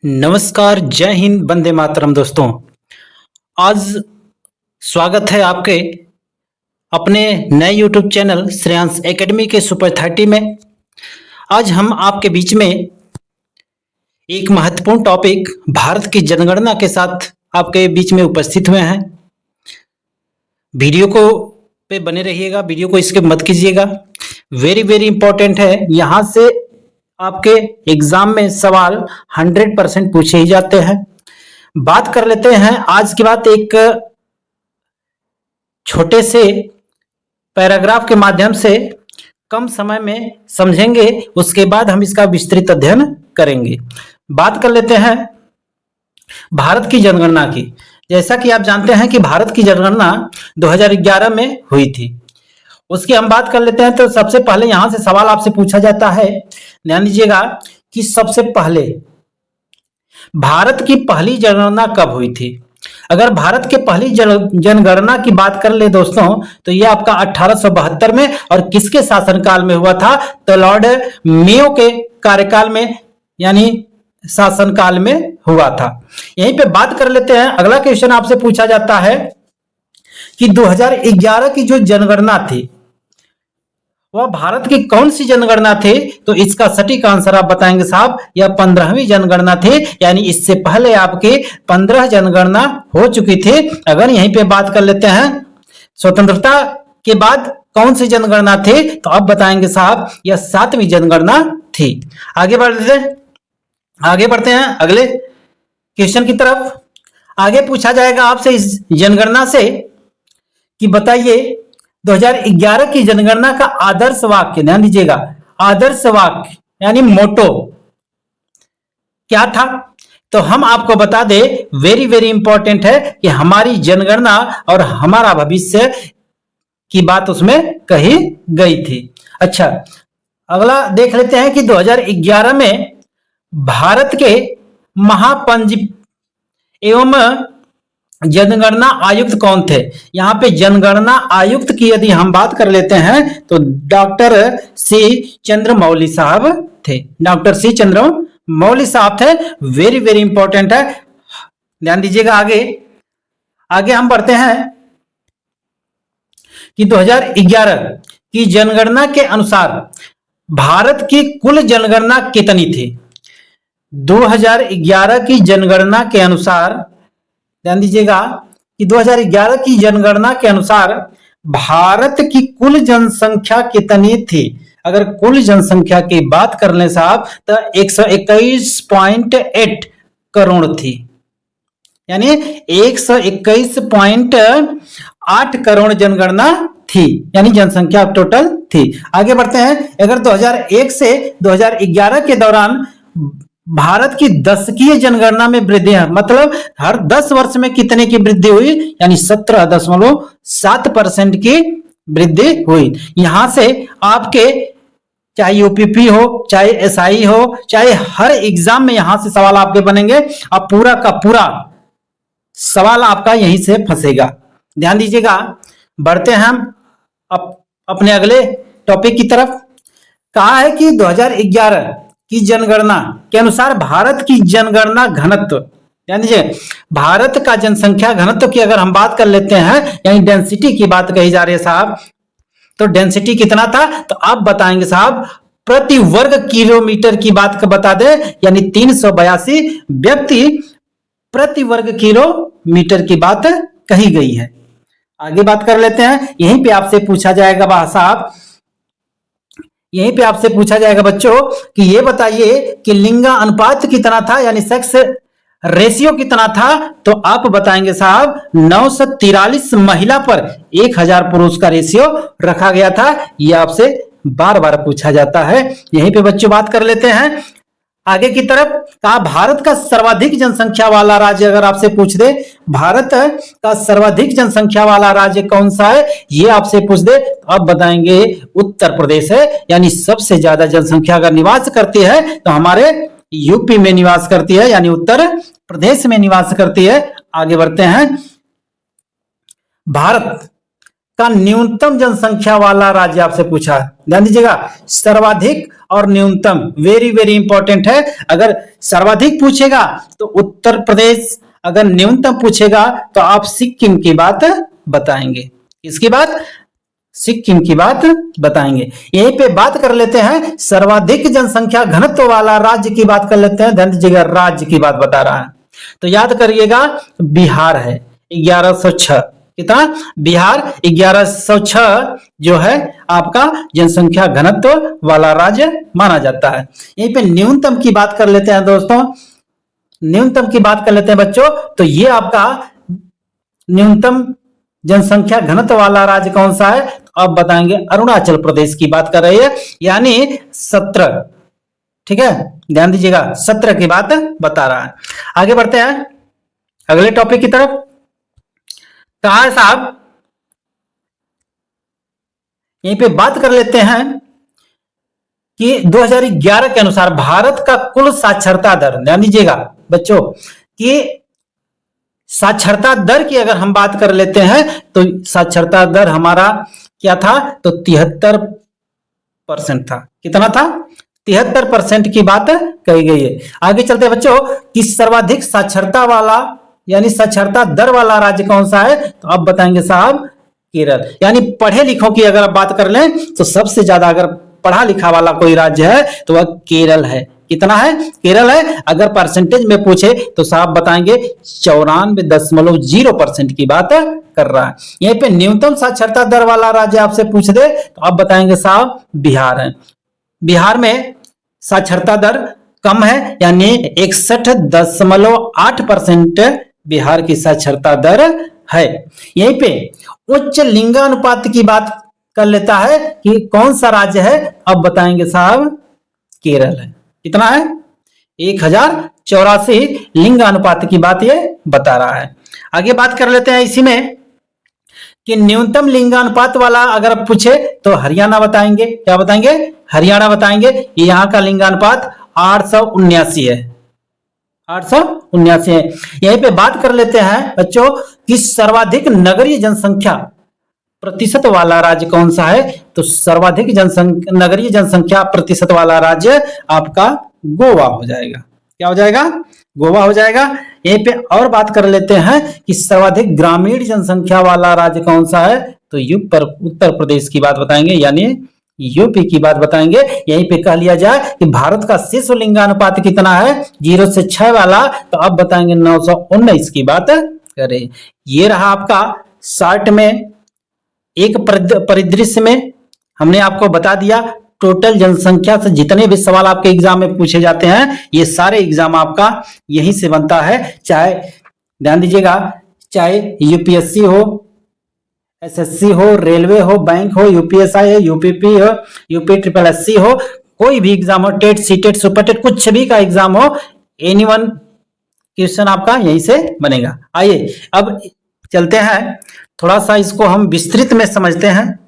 नमस्कार, जय हिंद, वंदे मातरम दोस्तों। आज स्वागत है आपके अपने नए यूट्यूब चैनल श्रेयांश एकेडमी के सुपर 30 में। आज हम आपके बीच में एक महत्वपूर्ण टॉपिक भारत की जनगणना के साथ आपके बीच में उपस्थित हुए हैं। वीडियो को पे बने रहिएगा, वीडियो को स्किप मत कीजिएगा। वेरी वेरी इंपॉर्टेंट है। यहाँ से आपके एग्जाम में सवाल 100% पूछे ही जाते हैं। बात कर लेते हैं आज की बात एक छोटे से पैराग्राफ के माध्यम से कम समय में समझेंगे, उसके बाद हम इसका विस्तृत अध्ययन करेंगे। बात कर लेते हैं भारत की जनगणना की। जैसा कि आप जानते हैं कि भारत की जनगणना 2011 में हुई थी। उसकी हम बात कर लेते हैं तो सबसे पहले यहां से सवाल आपसे पूछा जाता है, ध्यान दीजिएगा कि सबसे पहले भारत की पहली जनगणना कब हुई थी। अगर भारत के पहली जनगणना की बात कर ले दोस्तों तो यह आपका 1872 में और किसके शासनकाल में हुआ था, तो लॉर्ड मेयो के कार्यकाल में यानी शासनकाल में हुआ था। यहीं पे बात कर लेते हैं। अगला क्वेश्चन आपसे पूछा जाता है कि 2011 की जो जनगणना थी वह भारत की कौन सी जनगणना थी, तो इसका सटीक आंसर आप बताएंगे साहब, यह 15वीं जनगणना थी। यानी इससे पहले आपकी 15 जनगणना हो चुकी थी। अगर यहीं पे बात कर लेते हैं स्वतंत्रता के बाद कौन सी जनगणना थी, तो आप बताएंगे साहब यह 7वीं जनगणना थी। आगे बढ़ते हैं अगले क्वेश्चन की तरफ। आगे पूछा जाएगा आपसे इस जनगणना से कि बताइए 2011 की जनगणना का आदर्श वाक्य, ध्यान दीजिएगा, आदर्श वाक्य यानी मोटो क्या था। तो हम आपको बता दें, वेरी वेरी इंपॉर्टेंट है कि हमारी जनगणना और हमारा भविष्य की बात उसमें कही गई थी। अच्छा, अगला देख लेते हैं कि 2011 में भारत के महापंजी एवं जनगणना आयुक्त कौन थे। यहां पे जनगणना आयुक्त की यदि हम बात कर लेते हैं तो डॉक्टर सी चंद्रमौली साहब थे। डॉक्टर सी चंद्रमौली साहब थे। वेरी वेरी इंपॉर्टेंट है, ध्यान दीजिएगा। आगे हम बढ़ते हैं कि 2011 की जनगणना के अनुसार भारत की कुल जनगणना कितनी थी। 2011 की जनगणना के अनुसार, ध्यान दीजिएगा कि 2011 की जनगणना के अनुसार भारत की कुल जनसंख्या कितनी थी। अगर कुल जनसंख्या की बात कर लें साहब तो 121.8 करोड़ थी। यानी 121.8 करोड़ जनगणना थी, यानी जनसंख्या टोटल थी। आगे बढ़ते हैं। अगर 2001 से 2011 के दौरान भारत की दशकीय जनगणना में वृद्धि है, मतलब हर 10 वर्ष में कितने की वृद्धि हुई, यानी 17.7% की वृद्धि हुई। यहां से आपके चाहे यूपीपी हो, चाहे एसआई हो, चाहे हर एग्जाम में यहां से सवाल आपके बनेंगे। अब पूरा का पूरा सवाल आपका यहीं से फंसेगा, ध्यान दीजिएगा। बढ़ते हैं हम अपने अगले टॉपिक की तरफ। कहा है कि 2011 की जनगणना के अनुसार भारत की जनगणना घनत्व, यानी भारत का जनसंख्या घनत्व की अगर हम बात कर लेते हैं, यानी डेंसिटी की बात कही जा रही है साहब, तो डेंसिटी कितना था, तो आप बताएंगे साहब प्रति वर्ग किलोमीटर की बात बता दे, यानी 382 व्यक्ति प्रति वर्ग किलोमीटर की बात कही गई है। आगे बात कर लेते हैं। यहीं पे आपसे पूछा जाएगा साहब, यहीं पे आपसे पूछा जाएगा बच्चों कि ये बताइए कि लिंगा अनुपात कितना था, यानी सेक्स रेशियो कितना था। तो आप बताएंगे साहब 943 महिला पर 1000 पुरुष का रेशियो रखा गया था। ये आपसे बार बार पूछा जाता है। यहीं पे बच्चों बात कर लेते हैं आगे की तरफ। कहा भारत का सर्वाधिक जनसंख्या वाला राज्य, अगर आपसे पूछ दे भारत का सर्वाधिक जनसंख्या वाला राज्य कौन सा है, ये आपसे पूछ दे, तो आप बताएंगे उत्तर प्रदेश है। यानी सबसे ज्यादा जनसंख्या अगर निवास करती है तो हमारे यूपी में निवास करती है, यानी उत्तर प्रदेश में निवास करती है। आगे बढ़ते हैं। भारत का न्यूनतम जनसंख्या वाला राज्य आपसे पूछा है। ध्यान दीजिएगा, सर्वाधिक और न्यूनतम वेरी वेरी इंपॉर्टेंट है। अगर सर्वाधिक पूछेगा तो उत्तर प्रदेश, अगर न्यूनतम पूछेगा तो आप सिक्किम की बात बताएंगे। इसकी बात, सिक्किम की बात बताएंगे। यहीं पे बात कर लेते हैं सर्वाधिक जनसंख्या घनत्व वाला राज्य की बात कर लेते हैं। ध्यान दीजिएगा, राज्य की बात बता रहा है तो याद करिएगा बिहार है 1106। कितना? बिहार 1106 जो है आपका जनसंख्या घनत्व वाला राज्य माना जाता है। यहीं पे न्यूनतम की बात कर लेते हैं दोस्तों, न्यूनतम की बात कर लेते हैं बच्चों। तो ये आपका न्यूनतम जनसंख्या घनत्व वाला राज्य कौन सा है? तो अब बताएंगे अरुणाचल प्रदेश की बात कर रही है, यानी 17। ठीक है, ध्यान दीजिएगा 17 की बात बता रहा है। आगे बढ़ते हैं अगले टॉपिक की तरफ। कहा है साहब, यहीं पे बात कर लेते हैं कि 2011 के अनुसार भारत का कुल साक्षरता दर, ध्यान दीजिएगा बच्चों कि साक्षरता दर की अगर हम बात कर लेते हैं तो साक्षरता दर हमारा क्या था? तो 73% था। कितना था? 73% की बात कही गई है। आगे चलते हैं बच्चों कि सर्वाधिक साक्षरता वाला यानी साक्षरता दर वाला राज्य कौन सा है? तो अब बताएंगे साहब केरल। यानी पढ़े लिखों की अगर आप बात कर लें तो सबसे ज्यादा अगर पढ़ा लिखा वाला कोई राज्य है तो वह केरल है। कितना है? केरल है। अगर परसेंटेज में पूछे तो साहब बताएंगे 94.0% की बात कर रहा है। यहीं पे न्यूनतम साक्षरता दर वाला राज्य आपसे पूछ दे तो आप बताएंगे साहब बिहार है। बिहार में साक्षरता दर कम है, यानी 61.8% बिहार की साक्षरता दर है। यहीं पे उच्च लिंगानुपात की बात कर लेता है कि कौन सा राज्य है? अब बताएंगे साहब केरल है। कितना है? 1084 लिंगानुपात की बात ये बता रहा है। आगे बात कर लेते हैं इसी में कि न्यूनतम लिंगानुपात वाला अगर पूछे तो हरियाणा बताएंगे। क्या बताएंगे? हरियाणा बताएंगे। यहाँ का लिंगानुपात 879 है, 879 है। यहीं पे बात कर लेते हैं बच्चों कि सर्वाधिक नगरीय जनसंख्या प्रतिशत वाला राज्य कौन सा है? तो सर्वाधिक नगरीय जनसंख्या प्रतिशत वाला राज्य आपका गोवा हो जाएगा। क्या हो जाएगा? गोवा हो जाएगा। यहीं पे और बात कर लेते हैं कि सर्वाधिक ग्रामीण जनसंख्या वाला राज्य कौन सा है? तो उत्तर प्रदेश की बात बताएंगे, यानी यूपी की बात बताएंगे। यहीं पे कह लिया जाए कि भारत का शिशु लिंगानुपात कितना है? 0 से 6 वाला। तो अब बताएंगे 919 की बात करें। ये रहा आपका शार्ट में एक परिदृश्य में हमने आपको बता दिया टोटल जनसंख्या से जितने भी सवाल आपके एग्जाम में पूछे जाते हैं ये सारे एग्जाम आपका यहीं से बनता है। चाहे ध्यान दीजिएगा, चाहे यूपीएससी हो, एसएससी हो, रेलवे हो, बैंक हो, यूपीएसआई हो, यूपीपी हो, यूपी ट्रिपल एससी हो, कोई भी एग्जाम हो, टेट, सीटेट, सुपरटेट, कुछ भी का एग्जाम हो, एनीवन क्वेश्चन आपका यहीं से बनेगा। आइए अब चलते हैं, थोड़ा सा इसको हम विस्तृत में समझते हैं।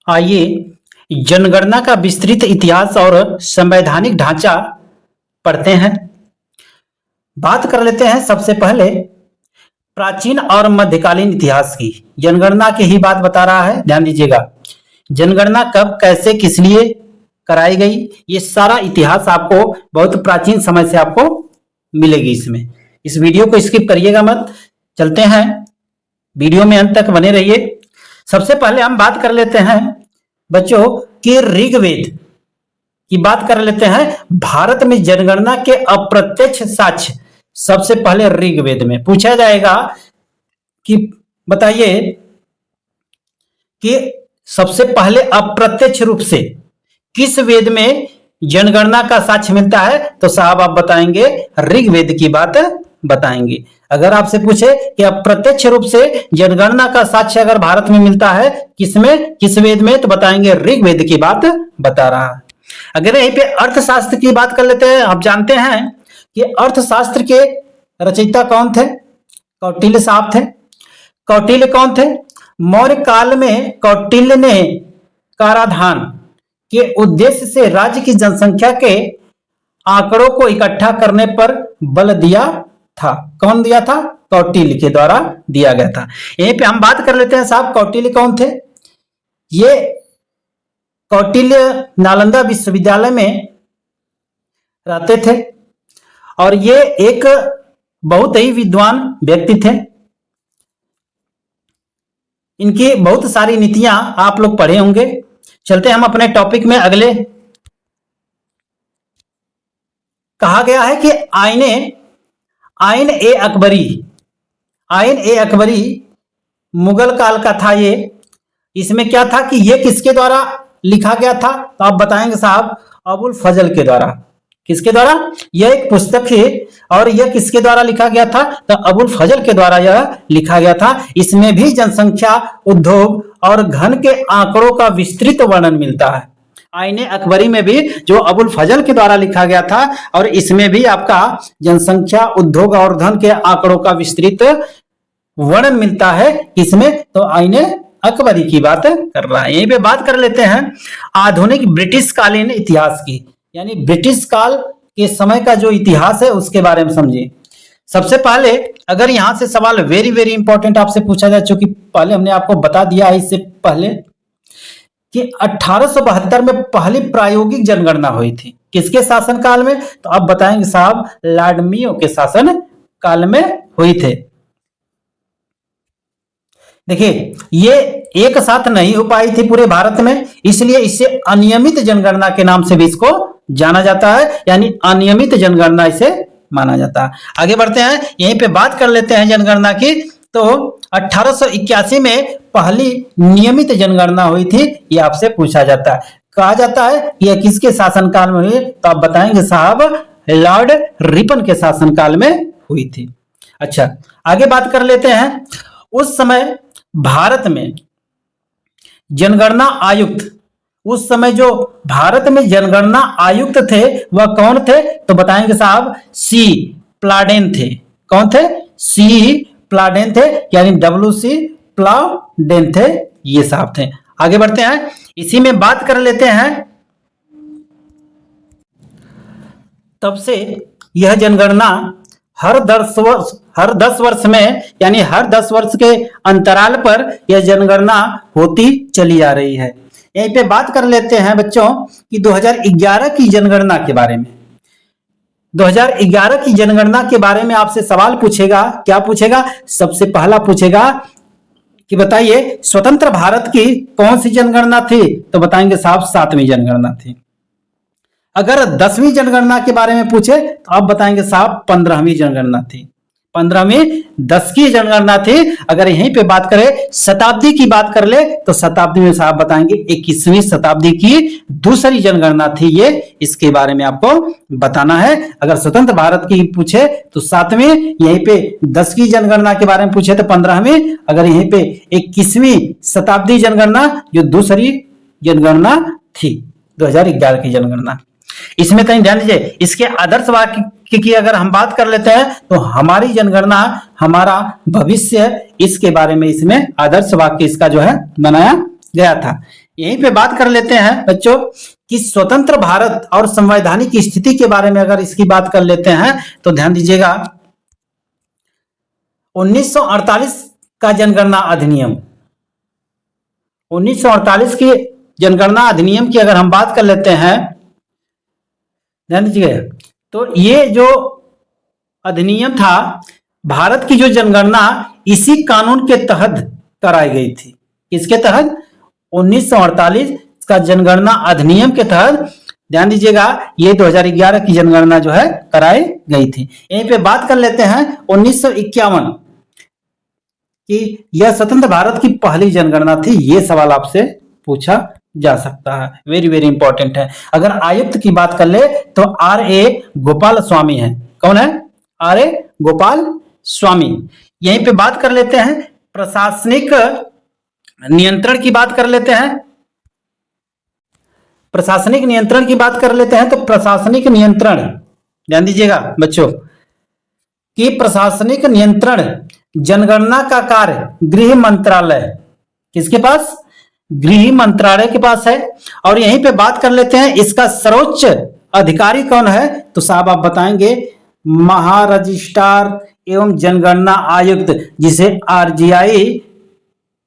आइए जनगणना का विस्तृत इतिहास और संवैधानिक ढांचा पढ़ते हैं। बात कर लेते हैं सबसे पहले प्राचीन और मध्यकालीन इतिहास की। जनगणना की ही बात बता रहा है, ध्यान दीजिएगा। जनगणना कब, कैसे, किस लिए कराई गई, ये सारा इतिहास आपको बहुत प्राचीन समय से आपको मिलेगी इसमें। इस वीडियो को स्किप करिएगा मत, चलते हैं वीडियो में अंत तक बने रहिए। सबसे पहले हम बात कर लेते हैं बच्चों कि ऋग्वेद की बात कर लेते हैं। भारत में जनगणना के अप्रत्यक्ष साक्ष्य सबसे पहले ऋग्वेद में पूछा जाएगा कि बताइए कि सबसे पहले अप्रत्यक्ष रूप से किस वेद में जनगणना का साक्ष्य मिलता है? तो साहब आप बताएंगे ऋग्वेद की बात बताएंगे। अगर आपसे पूछे कि अप्रत्यक्ष रूप से जनगणना का साक्ष्य अगर भारत में मिलता है किसमें, किस वेद में, तो बताएंगे ऋग्वेद की बात बता रहा है। अगर यहीं पे अर्थशास्त्र की बात कर लेते हैं, आप जानते हैं कि अर्थशास्त्र के रचयिता कौन थे? कौटिल्य साहब थे। कौटिल्य कौन थे? मौर्य काल में कौटिल्य ने कराधान के उद्देश्य से राज्य की जनसंख्या के आंकड़ों को इकट्ठा करने पर बल दिया था? कौन दिया था? कौटिल्य के द्वारा दिया गया था। यहीं पे हम बात कर लेते हैं साहब, कौटिल्य कौन थे? ये कौटिल्य नालंदा विश्वविद्यालय में रहते थे और ये एक बहुत ही विद्वान व्यक्ति थे। इनकी बहुत सारी नीतियां आप लोग पढ़े होंगे। चलते हम अपने टॉपिक में अगले। कहा गया है कि आइन ए अकबरी, आइन ए अकबरी मुगल काल का था ये। इसमें क्या था कि ये किसके द्वारा लिखा गया था? तो आप बताएंगे साहब, अबुल फजल के द्वारा। किसके द्वारा? यह एक पुस्तक है और यह किसके द्वारा लिखा गया था? तो अबुल फजल के द्वारा यह लिखा गया था। इसमें भी जनसंख्या, उद्योग और घन के आंकड़ों का विस्तृत वर्णन मिलता है। आईने अकबरी में भी जो अबुल फजल के द्वारा लिखा गया था और इसमें भी आपका जनसंख्या, उद्योग और धन के आंकड़ों का विस्तृत वर्णन मिलता है। किसमें? तो आईने अकबरी की बात कर रहा है। यहीं पे बात कर लेते हैं आधुनिक ब्रिटिश कालीन इतिहास की, यानी ब्रिटिश काल के समय का जो इतिहास है उसके बारे में समझिए। सबसे पहले अगर यहां से सवाल वेरी वेरी इंपॉर्टेंट आपसे पूछा जाए, चूंकि पहले हमने आपको बता दिया है इससे पहले कि 1872 में पहली प्रायोगिक जनगणना हुई थी। किसके शासनकाल में? तो आप बताएंगे साहब, लॉर्ड मेयो के शासन काल में हुई थे। देखिए, ये एक साथ नहीं हो पाई थी पूरे भारत में, इसलिए इसे अनियमित जनगणना के नाम से भी इसको जाना जाता है, यानी अनियमित जनगणना इसे माना जाता है। आगे बढ़ते हैं, यहीं पे बात कर लेते हैं जनगणना की। तो 1881 में पहली नियमित जनगणना हुई थी, ये आपसे पूछा जाता है। कहा जाता है यह किसके शासनकाल में हुई? तो आप बताएंगे साहब, लॉर्ड रिपन के शासनकाल में हुई थी। अच्छा, आगे बात कर लेते हैं। उस समय भारत में जनगणना आयुक्त, उस समय जो भारत में जनगणना आयुक्त थे वह कौन थे? तो बताएंगे साहब, सी प्लाडेन थे। कौन थे? सी प्लाडेन थे, यानी WC प्लाडेन थे, ये साहब थे। आगे बढ़ते हैं, इसी में बात कर लेते हैं। तब से यह जनगणना हर 10 वर्ष में, यानी हर 10 वर्ष के अंतराल पर यह जनगणना होती चली आ रही है। यहीं पे बात कर लेते हैं बच्चों कि 2011 की जनगणना के बारे में। 2011 की जनगणना के बारे में आपसे सवाल पूछेगा। क्या पूछेगा? सबसे पहला पूछेगा कि बताइए स्वतंत्र भारत की कौन सी जनगणना थी? तो बताएंगे साहब, 7वीं जनगणना थी। अगर 10वीं जनगणना के बारे में पूछे तो आप बताएंगे साहब, 15वीं जनगणना थी। 15वीं 10 की जनगणना थी। अगर यहीं पे बात करें शताब्दी की बात कर ले तो शताब्दी में साहब बताएंगे 21वीं शताब्दी की दूसरी जनगणना थी ये, इसके बारे में आपको बताना है। अगर स्वतंत्र भारत की पूछे तो 7वीं, यहीं पे 10 की जनगणना के बारे में पूछे तो 15वीं, अगर यहीं पे 21वीं शताब्दी जनगणना जो दूसरी जनगणना थी 2011 की जनगणना। इसमें कहीं ध्यान दीजिए, इसके आदर्श वाक्य की अगर हम बात कर लेते हैं तो हमारी जनगणना हमारा भविष्य, इसके बारे में इसमें आदर्श वाक्य इसका जो है बनाया गया था। यहीं पे बात कर लेते हैं बच्चों कि स्वतंत्र भारत और संवैधानिक स्थिति के बारे में अगर इसकी बात कर लेते हैं तो ध्यान दीजिएगा, 1948 का जनगणना अधिनियम, 1948 की जनगणना अधिनियम की अगर हम बात कर लेते हैं, ध्यान दीजिए, तो ये जो अधिनियम था, भारत की जो जनगणना इसी कानून के तहत कराई गई थी। किसके तहत? 1948 का जनगणना अधिनियम के तहत, ध्यान दीजिएगा, ये 2011 की जनगणना जो है कराई गई थी। यहीं पे बात कर लेते हैं 1951 कि यह स्वतंत्र भारत की पहली जनगणना थी। ये सवाल आपसे पूछा जा सकता है, वेरी वेरी इंपॉर्टेंट है। अगर आयुक्त की बात कर ले तो RA गोपाल स्वामी है। कौन है? RA गोपाल स्वामी। यहीं पे बात कर लेते हैं प्रशासनिक नियंत्रण की बात कर लेते हैं। प्रशासनिक नियंत्रण की बात कर लेते हैं तो प्रशासनिक नियंत्रण, ध्यान दीजिएगा बच्चों कि प्रशासनिक नियंत्रण जनगणना का कार्य गृह मंत्रालय, किसके पास? गृह मंत्रालय के पास है। और यहीं पे बात कर लेते हैं इसका सर्वोच्च अधिकारी कौन है? तो साहब आप बताएंगे महारजिस्ट्रार एवं जनगणना आयुक्त, जिसे आरजीआई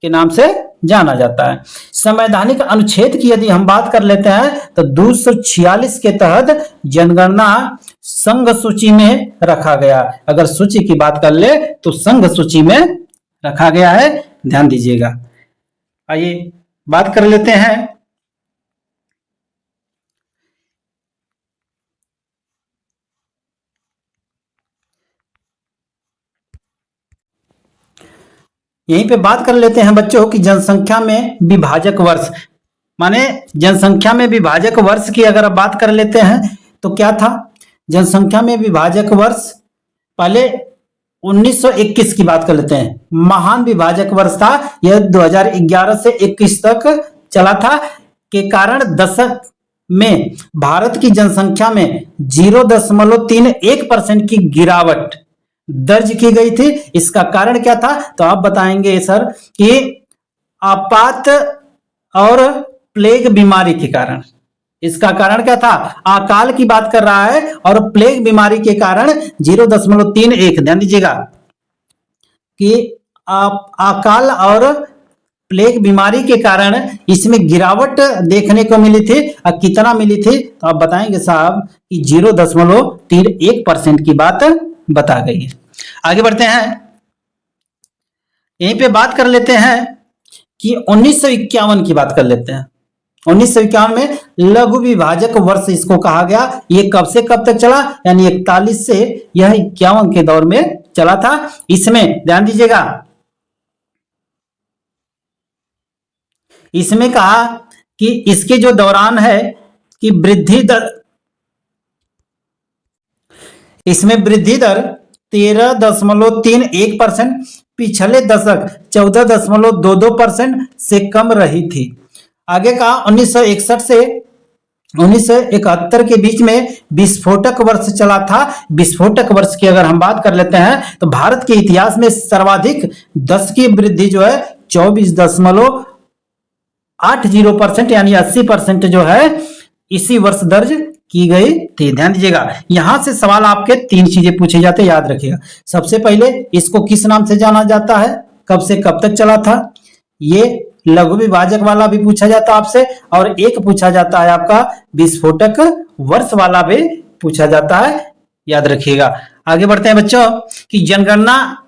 के नाम से जाना जाता है। संवैधानिक अनुच्छेद की यदि हम बात कर लेते हैं तो 246 के तहत जनगणना संघ सूची में रखा गया। अगर सूची की बात कर ले तो संघ सूची में रखा गया है, ध्यान दीजिएगा। आइए बात कर लेते हैं यहीं पे बात कर लेते हैं बच्चों की जनसंख्या में विभाजक वर्ष, माने जनसंख्या में विभाजक वर्ष की अगर आप बात कर लेते हैं तो क्या था? जनसंख्या में विभाजक वर्ष पहले 1921 की बात कर लेते हैं, महान विभाजक वर्ष था यह 2011 से 21 तक चला था। के कारण दशक में भारत की जनसंख्या में 0.31% की गिरावट दर्ज की गई थी। इसका कारण क्या था? तो आप बताएंगे सर कि आपात और प्लेग बीमारी के कारण। इसका कारण क्या था? अकाल की बात कर रहा है और प्लेग बीमारी के कारण 0.31, ध्यान दीजिएगा कि अकाल और प्लेग बीमारी के कारण इसमें गिरावट देखने को मिली थी। और कितना मिली थी? तो आप बताएंगे साहब कि 0.31% की बात बता गई है। आगे बढ़ते हैं, यहीं पे बात कर लेते हैं कि 1951 की बात कर लेते हैं। 1951 में लघु विभाजक वर्ष इसको कहा गया। ये कब से कब तक चला? यानी 41 से यह 51 के दौर में चला था। इसमें ध्यान दीजिएगा, इसमें कहा कि इसके जो दौरान है कि वृद्धि दर, इसमें वृद्धि दर 13.31%, पिछले दशक 14.22% से कम रही थी। आगे का 1961 से 1971 के बीच में विस्फोटक वर्ष चला था। विस्फोटक वर्ष की अगर हम बात कर लेते हैं तो भारत के इतिहास में सर्वाधिक दशकीय वृद्धि जो है 24.80% यानी 80% जो है इसी वर्ष दर्ज की गई थी। ध्यान दीजिएगा, यहां से सवाल आपके 3 चीजें पूछे जाते हैं, याद रखिएगा। सबसे पहले इसको किस नाम से जाना जाता है, कब से कब तक चला था, ये लघु विभाजक वाला भी पूछा जाता है आपसे, और एक पूछा जाता है आपका विस्फोटक वर्ष वाला भी पूछा जाता है, याद रखिएगा। आगे बढ़ते हैं बच्चों कि जनगणना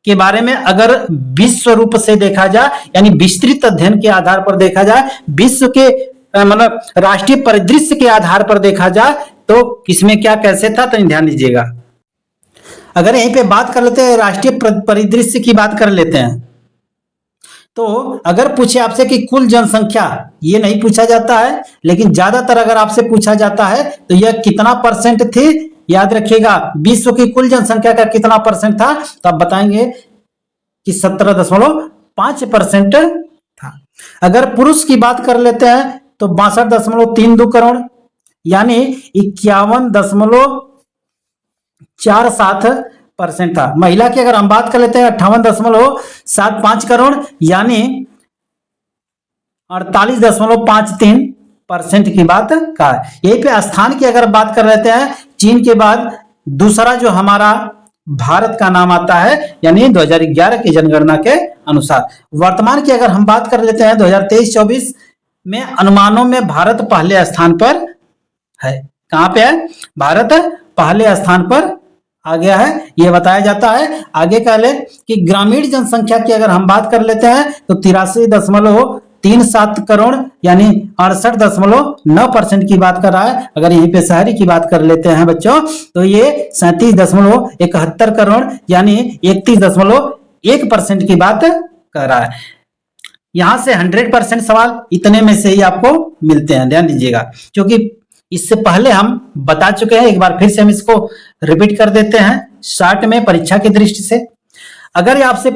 के बारे में अगर विश्व रूप से देखा जाए यानी विस्तृत अध्ययन के आधार पर देखा जाए, विश्व के मतलब राष्ट्रीय परिदृश्य के आधार पर देखा जाए तो इसमें क्या कैसे था, तो ध्यान दीजिएगा। अगर यहीं पे बात कर लेते हैं, राष्ट्रीय परिदृश्य की बात कर लेते हैं, तो अगर पूछे आपसे कि कुल जनसंख्या, ये नहीं पूछा जाता है, लेकिन ज्यादातर अगर आपसे पूछा जाता है तो यह कितना परसेंट थी, याद रखिएगा। विश्व की कुल जनसंख्या का कितना परसेंट था, तो आप बताएंगे कि 17.5% था। अगर पुरुष की बात कर लेते हैं तो 62.32 करोड़ यानी 51.47% था। महिला की अगर हम बात कर लेते हैं 58.75 करोड़ यानी 48.53% की बात का है। यहीं पे स्थान की अगर बात कर लेते हैं, चीन के बाद दूसरा जो हमारा भारत का नाम आता है, यानी 2011 की जनगणना के अनुसार। वर्तमान की अगर हम बात कर लेते हैं 2023-24 में अनुमानों में भारत पहले स्थान पर है। कहां पे है? भारत पहले स्थान पर आ गया है, यह बताया जाता है। आगे कह ले कि ग्रामीण जनसंख्या की अगर हम बात कर लेते हैं तो 83.37 करोड़ यानी 68.9% की बात कर रहा है। अगर यहीं पे शहरी की बात कर लेते हैं बच्चों तो ये 37.71 करोड़ यानी 31.1% की बात कर रहा है। यहां से 100% सवाल इतने में से ही आपको मिलते हैं, ध्यान दीजिएगा। क्योंकि इससे पहले हम बता चुके हैं, एक बार फिर से हम इसको रिपीट कर देते हैं शॉर्ट में परीक्षा की दृष्टि से। अगर आपसे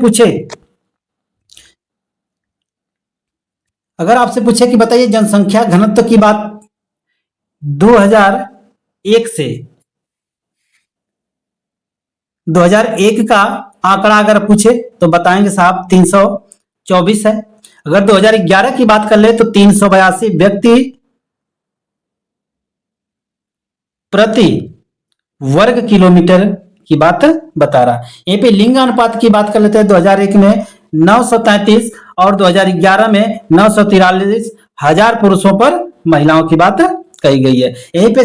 पूछे कि बताइए जनसंख्या घनत्व की बात 2001 से 2001 का आंकड़ा अगर पूछे तो बताएंगे साहब 324 है। अगर 2011 की बात कर ले तो 382 व्यक्ति प्रति वर्ग किलोमीटर की बात बता रहा है। यहीं पे लिंग अनुपात की बात कर लेते हैं। 2001 में 933 और 2011 में 943 हजार पुरुषों पर महिलाओं की बात कही गई है। यहीं पे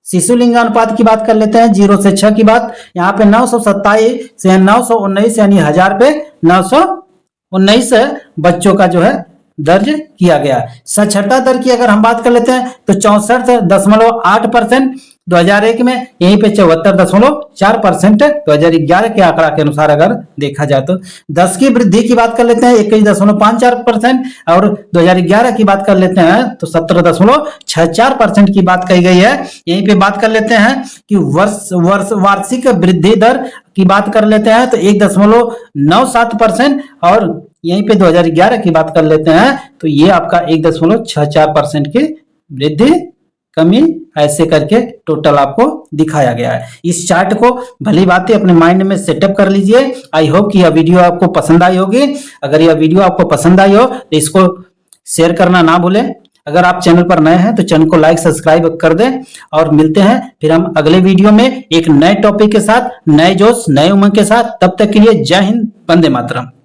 शिशु लिंगानुपात की बात कर लेते हैं, 0 से 6 की बात। यहाँ पे 927 से 919 यानी 1000 पे 919 बच्चों का जो है दर्ज किया गया है। साक्षरता दर की अगर हम बात कर लेते हैं तो 64.8% 2001 में, यहीं पे 74.4% 2011 के आंकड़ा के अनुसार अगर देखा जाए तो। 10 की वृद्धि की बात कर लेते हैं 21.54% और 2011 की बात कर लेते हैं तो 17.64% की बात कही गई है। यहीं पे बात कर लेते हैं कि वार्षिक वृद्धि दर की बात कर लेते हैं तो 1.97% और यहीं पे 2011 की बात कर लेते हैं तो ये आपका 1.64% की वृद्धि कमी ऐसे करके टोटल आपको दिखाया गया है। इस चार्ट को भली बातें अपने माइंड में सेटअप कर लीजिए। आई होप कि यह वीडियो आपको पसंद आई होगी। अगर यह वीडियो आपको पसंद आई हो तो इसको शेयर करना ना भूलें। अगर आप चैनल पर नए हैं तो चैनल को लाइक सब्सक्राइब कर दें और मिलते हैं फिर हम अगले वीडियो में एक नए टॉपिक के साथ, नए जोश नए उमंग के साथ। तब तक के लिए जय हिंद, वंदे मातरम।